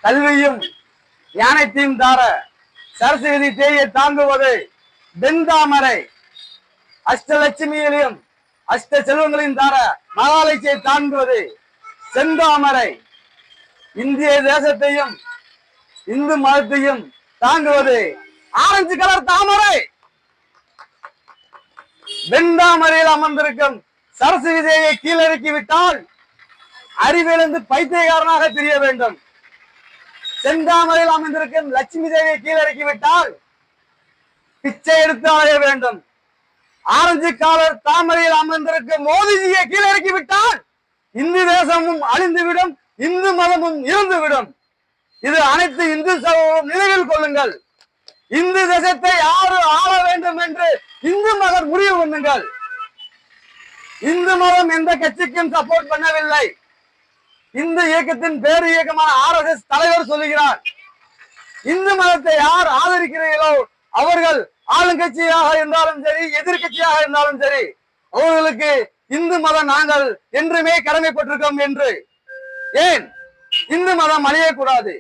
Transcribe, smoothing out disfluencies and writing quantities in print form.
கல்வியும் ஞானத்தையும் தார சரஸ்வதி தேயை தாங்குவது வெண்தாமரை. அஷ்டலட்சுமியிலும் அஷ்ட செல்வங்களையும் தார மகாலட்சியை தாங்குவது செந்தாமரை. இந்திய தேசத்தையும் இந்து மதத்தையும் தாங்குவது ஆரஞ்சு கலர் தாமரை. வெண்தாமரையில் அமர்ந்திருக்கும் சரஸ்வதி தேவியை கீழிறக்கி விட்டால் அறிவிலிருந்து பைத்தியக்காரனாக தெரிய வேண்டும். செந்தாமரையில் அமர்ந்திருக்கும் லட்சுமி தேவியை கீழிறக்கி விட்டால் பிச்சை எடுத்து அடைய வேண்டும். ஆரஞ்சு காலர் தாமரையில் அமர்ந்திருக்கும் மோதிஜியை கீழிறக்கி விட்டால் இந்து தேசமும் அழிந்துவிடும், இந்து மதமும் இருந்துவிடும். இது அனைத்து இந்து சமூகம் நினைவில் கொள்ளுங்கள். இந்து தேசத்தை யாரு ஆள வேண்டும் என்று இந்து மதம் முடிவு பண்ணுங்கள். இந்து மதம் எந்த கட்சிக்கும் சப்போர்ட் பண்ணவில்லை. இந்து இயக்கத்தின் பேரு இயக்கமான RSS தலைவர் சொல்லுகிறார், இந்து மதத்தை யார் ஆதரிக்கிறீர்களோ அவர்கள் ஆளுங்கட்சியாக இருந்தாலும் சரி, எதிர்கட்சியாக இருந்தாலும் சரி, அவர்களுக்கு இந்து மதம் நாங்கள் என்றுமே கடமைப்பட்டிருக்கோம் என்று. ஏன் இந்து மதம் அழியக்கூடாது?